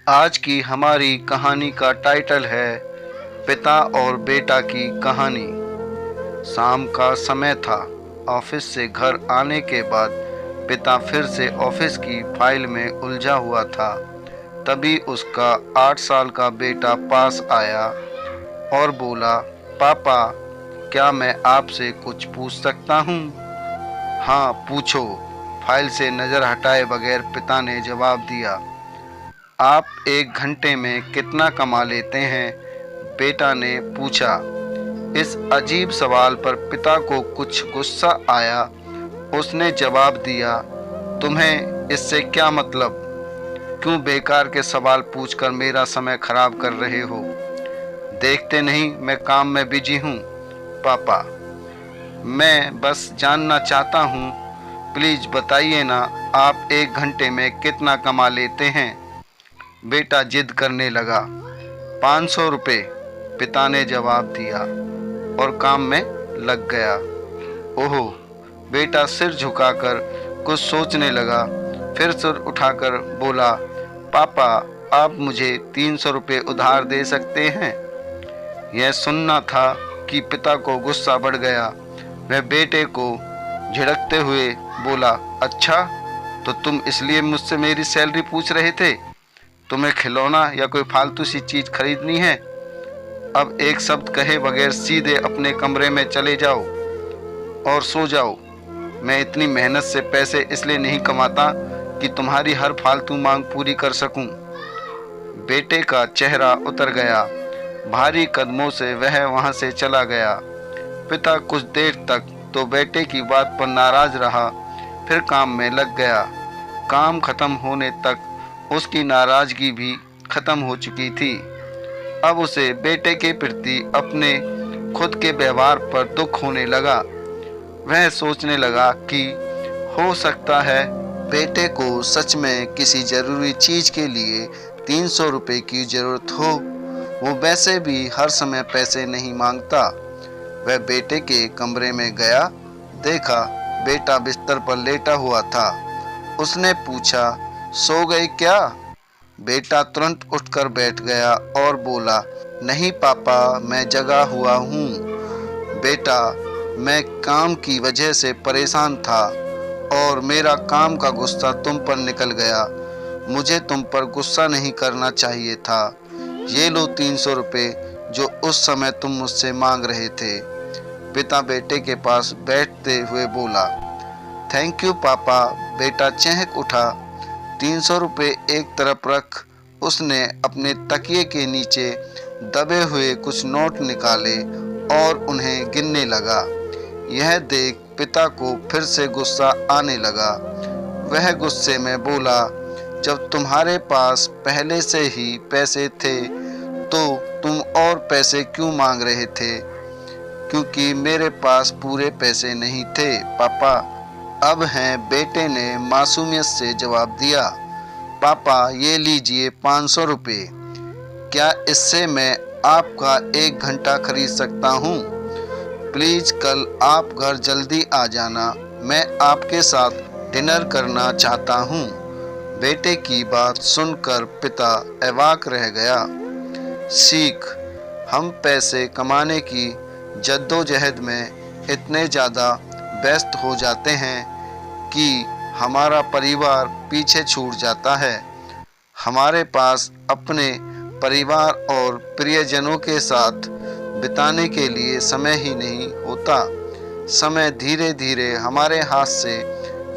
आज की हमारी कहानी का टाइटल है पिता और बेटा की कहानी। शाम का समय था। ऑफिस से घर आने के बाद पिता फिर से ऑफिस की फाइल में उलझा हुआ था। तभी उसका 8 साल का बेटा पास आया और बोला, पापा, क्या मैं आपसे कुछ पूछ सकता हूँ? हाँ, पूछो, फाइल से नज़र हटाए बगैर पिता ने जवाब दिया। आप 1 घंटे में कितना कमा लेते हैं? बेटा ने पूछा। इस अजीब सवाल पर पिता को कुछ गुस्सा आया। उसने जवाब दिया, तुम्हें इससे क्या मतलब? क्यों बेकार के सवाल पूछकर मेरा समय खराब कर रहे हो? देखते नहीं मैं काम में बिजी हूँ। पापा, मैं बस जानना चाहता हूँ, प्लीज बताइए ना, आप 1 घंटे में कितना कमा लेते हैं? बेटा जिद करने लगा। 500 रुपये, पिता ने जवाब दिया और काम में लग गया। ओहो, बेटा सिर झुकाकर कुछ सोचने लगा। फिर सिर उठाकर बोला, पापा, आप मुझे 300 रुपये उधार दे सकते हैं? यह सुनना था कि पिता को गुस्सा बढ़ गया। वह बेटे को झिड़कते हुए बोला, अच्छा, तो तुम इसलिए मुझसे मेरी सैलरी पूछ रहे थे? तुम्हें खिलौना या कोई फालतू सी चीज खरीदनी है? अब एक शब्द कहे बगैर सीधे अपने कमरे में चले जाओ और सो जाओ। मैं इतनी मेहनत से पैसे इसलिए नहीं कमाता कि तुम्हारी हर फालतू मांग पूरी कर सकूं। बेटे का चेहरा उतर गया। भारी कदमों से वह वहां से चला गया। पिता कुछ देर तक तो बेटे की बात पर नाराज रहा, फिर काम में लग गया। काम खत्म होने तक उसकी नाराजगी भी खत्म हो चुकी थी। अब उसे बेटे के प्रति अपने खुद के व्यवहार पर दुख होने लगा। वह सोचने लगा कि हो सकता है बेटे को सच में किसी जरूरी चीज के लिए 300 रुपये की जरूरत हो। वो वैसे भी हर समय पैसे नहीं मांगता। वह बेटे के कमरे में गया। देखा, बेटा बिस्तर पर लेटा हुआ था। उसने पूछा, सो गए क्या? बेटा तुरंत उठकर बैठ गया और बोला, नहीं पापा, मैं जगा हुआ हूँ। बेटा, मैं काम की वजह से परेशान था और मेरा काम का गुस्सा तुम पर निकल गया। मुझे तुम पर गुस्सा नहीं करना चाहिए था। ये लो 300 रुपये जो उस समय तुम मुझसे मांग रहे थे। पिता बेटे के पास बैठते हुए बोला, थैंक यू पापा। बेटा चहक उठा। 300 रुपये एक तरफ रख उसने अपने तकिए के नीचे दबे हुए कुछ नोट निकाले और उन्हें गिनने लगा। यह देख पिता को फिर से गुस्सा आने लगा। वह गुस्से में बोला, जब तुम्हारे पास पहले से ही पैसे थे तो तुम और पैसे क्यों मांग रहे थे? क्योंकि मेरे पास पूरे पैसे नहीं थे पापा। अब हैं, बेटे ने मासूमियत से जवाब दिया। पापा, ये लीजिए 500 रुपये। क्या इससे मैं आपका 1 घंटा खरीद सकता हूँ? प्लीज कल आप घर जल्दी आ जाना। मैं आपके साथ डिनर करना चाहता हूँ। बेटे की बात सुनकर पिता अवाक रह गया। सीख, हम पैसे कमाने की जद्दोजहद में इतने ज़्यादा व्यस्त हो जाते हैं कि हमारा परिवार पीछे छूट जाता है। हमारे पास अपने परिवार और प्रियजनों के साथ बिताने के लिए समय ही नहीं होता। समय धीरे धीरे हमारे हाथ से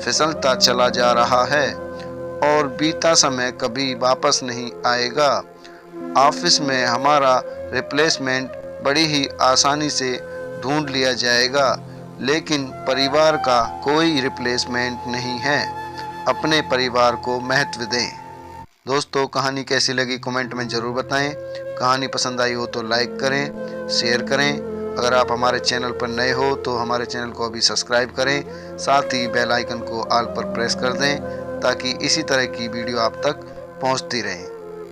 फिसलता चला जा रहा है और बीता समय कभी वापस नहीं आएगा। ऑफिस में हमारा रिप्लेसमेंट बड़ी ही आसानी से ढूंढ लिया जाएगा, लेकिन परिवार का कोई रिप्लेसमेंट नहीं है। अपने परिवार को महत्व दें। दोस्तों, कहानी कैसी लगी कमेंट में ज़रूर बताएं। कहानी पसंद आई हो तो लाइक करें, शेयर करें। अगर आप हमारे चैनल पर नए हो तो हमारे चैनल को अभी सब्सक्राइब करें। साथ ही बेल आइकन को ऑल पर प्रेस कर दें ताकि इसी तरह की वीडियो आप तक पहुंचती रहें।